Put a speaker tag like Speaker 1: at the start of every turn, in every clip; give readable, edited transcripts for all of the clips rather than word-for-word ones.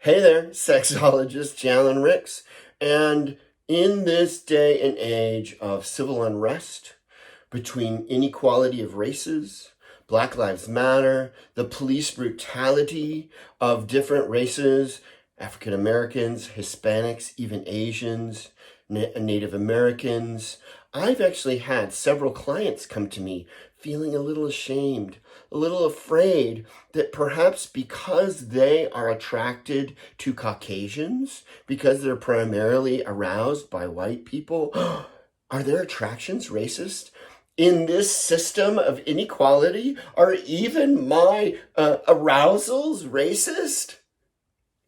Speaker 1: Hey there, sexologist Jalen Ricks. And in this day and age of civil unrest between inequality of races, Black Lives Matter, the police brutality of different races, African Americans, Hispanics, even Asians, Native Americans, I've actually had several clients come to me feeling a little ashamed, a little afraid that perhaps because they are attracted to Caucasians, because they're primarily aroused by white people, are their attractions racist? In this system of inequality, are even my arousals racist?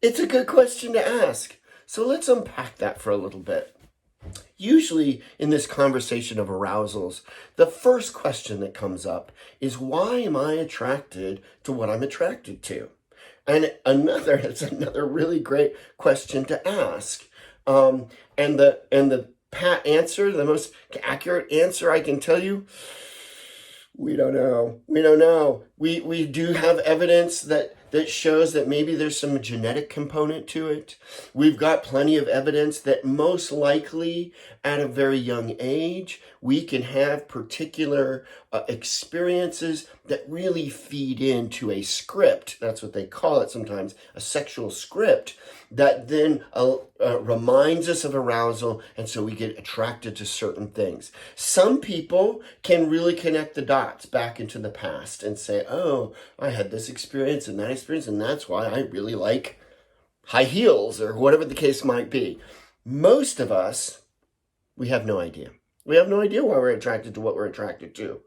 Speaker 1: It's a good question to ask. So let's unpack that for a little bit. Usually in this conversation of arousals, the first question that comes up is, why am I attracted to what I'm attracted to? And it's another really great question to ask. And the pat answer, the most accurate answer I can tell you, we don't know. We don't know. We do have evidence that shows that maybe there's some genetic component to it. We've got plenty of evidence that most likely at a very young age, we can have particular experiences that really feed into a script. That's what they call it sometimes, a sexual script that then reminds us of arousal, and so we get attracted to certain things. Some people can really connect the dots back into the past and say, oh, I had this experience and that experience, and that's why I really like high heels, or whatever the case might be. Most of us, we have no idea. We have no idea why we're attracted to what we're attracted to.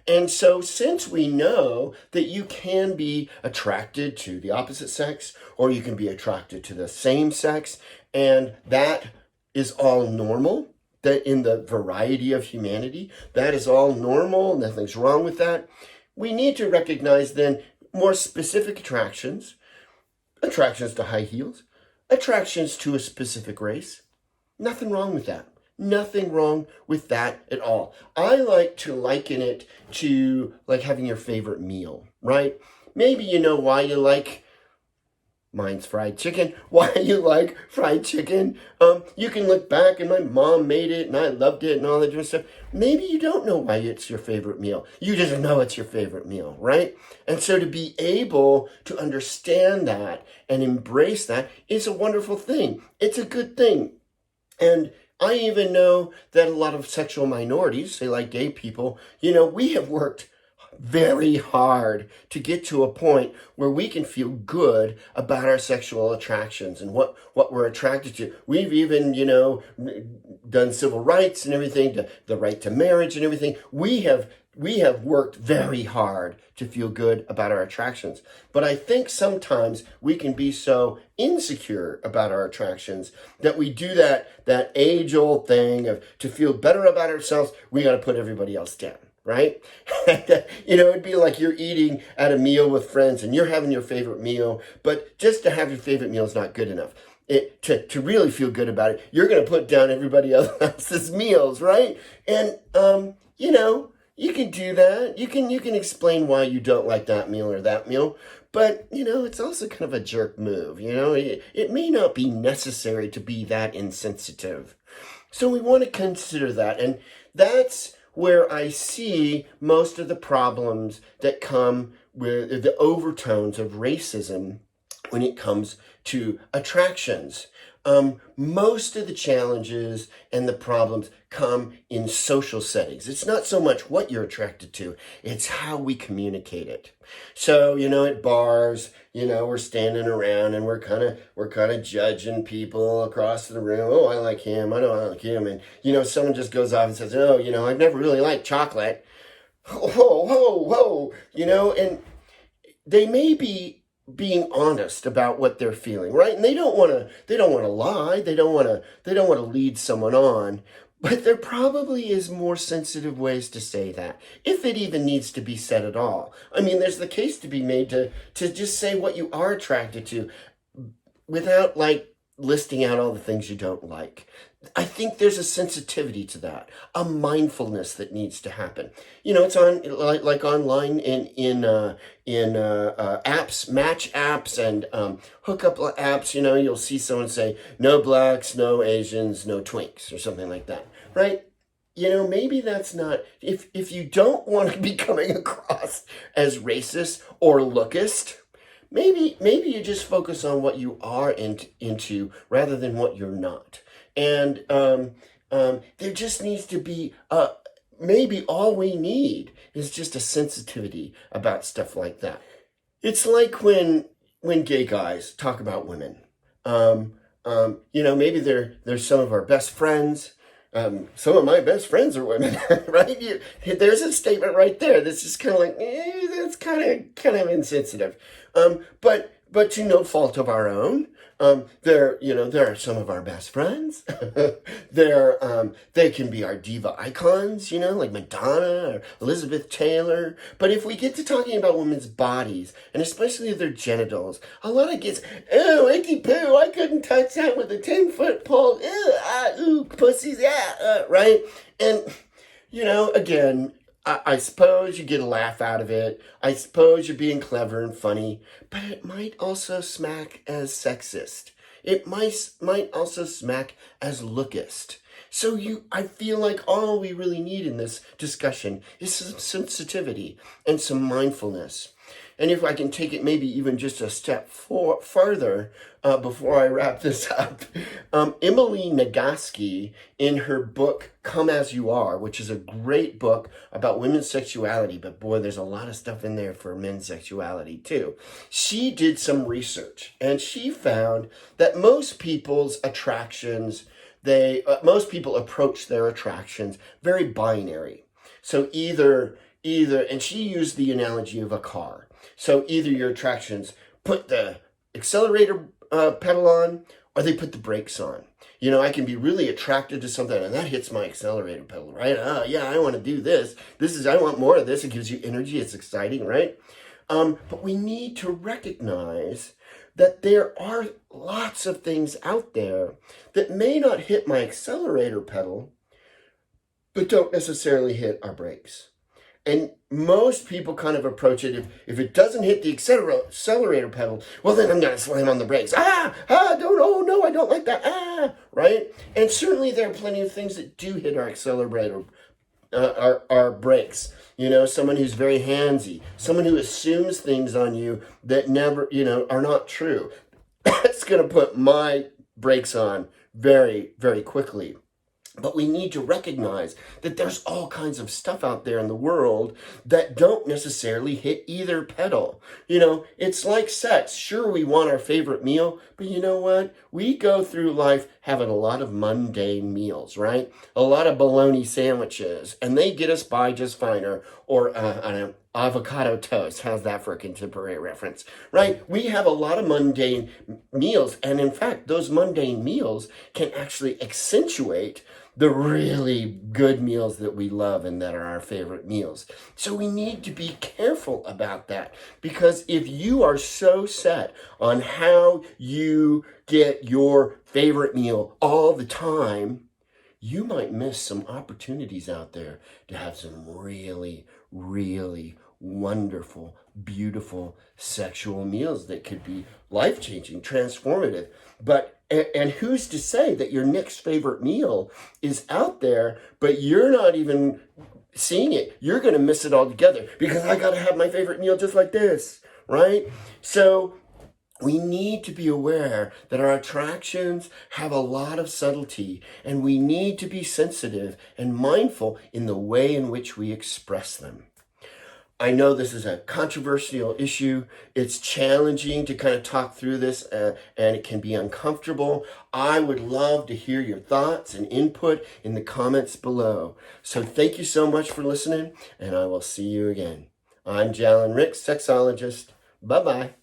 Speaker 1: And so since we know that you can be attracted to the opposite sex, or you can be attracted to the same sex, and that is all normal, that in the variety of humanity, that is all normal, nothing's wrong with that, we need to recognize then more specific attractions to high heels, attractions to a specific race. Nothing wrong with that. Nothing wrong with that at all. I like to liken it to like having your favorite meal, right? Maybe you know why you like, mine's fried chicken, why you like fried chicken. You can look back and my mom made it and I loved it and all that different stuff. Maybe you don't know why it's your favorite meal. You just know it's your favorite meal, right? And so to be able to understand that and embrace that is a wonderful thing. It's a good thing. And I even know that a lot of sexual minorities, say like gay people, we have worked very hard to get to a point where we can feel good about our sexual attractions and what we're attracted to. We've even, done civil rights and everything, the right to marriage and everything. We have worked very hard to feel good about our attractions. But I think sometimes we can be so insecure about our attractions that we do that age-old thing of, to feel better about ourselves, we got to put everybody else down, right? It'd be like you're eating at a meal with friends and you're having your favorite meal, but just to have your favorite meal is not good enough. To really feel good about it, you're going to put down everybody else's meals, right? And, you can do that. You can explain why you don't like that meal or that meal. But, it's also kind of a jerk move, It may not be necessary to be that insensitive. So we want to consider that. And that's where I see most of the problems that come with the overtones of racism when it comes to attractions. Most of the challenges and the problems come in social settings. It's not so much what you're attracted to, it's how we communicate it. So, at bars, we're standing around and we're kind of judging people across the room. Oh, I like him. I don't like him. And, someone just goes off and says, oh, I've never really liked chocolate. Whoa, and they may be being honest about what they're feeling, right? And they don't want to lie. They don't want to lead someone on. But there probably is more sensitive ways to say that, if it even needs to be said at all. I mean, there's the case to be made to just say what you are attracted to without listing out all the things you don't like. I think there's a sensitivity to that, a mindfulness that needs to happen. It's on like online in apps, match apps, and hookup apps. You'll see someone say no blacks, no Asians, no twinks, or something like that, right? Maybe that's not, if you don't want to be coming across as racist or lookist, maybe you just focus on what you are into rather than what you're not. And there just needs to be, maybe all we need is just a sensitivity about stuff like that. It's like when gay guys talk about women. Maybe they're some of our best friends. Some of my best friends are women, right? There's a statement right there that's just kind of like, that's kind of insensitive. But to no fault of our own, there are some of our best friends. They can be our diva icons, like Madonna or Elizabeth Taylor. But if we get to talking about women's bodies, and especially their genitals, a lot of gets, icky poo, I couldn't touch that with a 10-foot pole. Ooh, pussies, yeah, right? And, again, I suppose you get a laugh out of it. I suppose you're being clever and funny, but it might also smack as sexist. It might also smack as lookist. So I feel like all we really need in this discussion is some sensitivity and some mindfulness. And if I can take it maybe even just a step further before I wrap this up, Emily Nagoski, in her book Come As You Are, which is a great book about women's sexuality, but boy, there's a lot of stuff in there for men's sexuality too. She did some research, and she found that most people's attractions, most people approach their attractions very binary. So either, and she used the analogy of a car. So either your attractions put the accelerator pedal on, or they put the brakes on. I can be really attracted to something, and that hits my accelerator pedal, right? Yeah, I want to do this. I want more of this. It gives you energy. It's exciting, right? But we need to recognize that there are lots of things out there that may not hit my accelerator pedal, but don't necessarily hit our brakes. And most people kind of approach it, if it doesn't hit the accelerator pedal, well, then I'm going to slam on the brakes. Oh, no, I don't like that. Right? And certainly there are plenty of things that do hit our accelerator, our brakes. Someone who's very handsy, someone who assumes things on you that never, are not true. That's going to put my brakes on very, very quickly. But we need to recognize that there's all kinds of stuff out there in the world that don't necessarily hit either pedal. It's like sex. Sure, we want our favorite meal, but you know what? We go through life having a lot of mundane meals, right? A lot of bologna sandwiches, and they get us by just fine. Or an avocado toast. How's that for a contemporary reference, right? We have a lot of mundane meals, and in fact, those mundane meals can actually accentuate the really good meals that we love and that are our favorite meals. So we need to be careful about that, because if you are so set on how you get your favorite meal all the time, you might miss some opportunities out there to have some really, really wonderful, beautiful sexual meals that could be life-changing, transformative. And who's to say that your next favorite meal is out there, but you're not even seeing it? You're going to miss it altogether because I got to have my favorite meal just like this, right? So we need to be aware that our attractions have a lot of subtlety, and we need to be sensitive and mindful in the way in which we express them. I know this is a controversial issue. It's challenging to kind of talk through this, and it can be uncomfortable. I would love to hear your thoughts and input in the comments below. So thank you so much for listening, and I will see you again. I'm Jalen Ricks, sexologist. Bye-bye.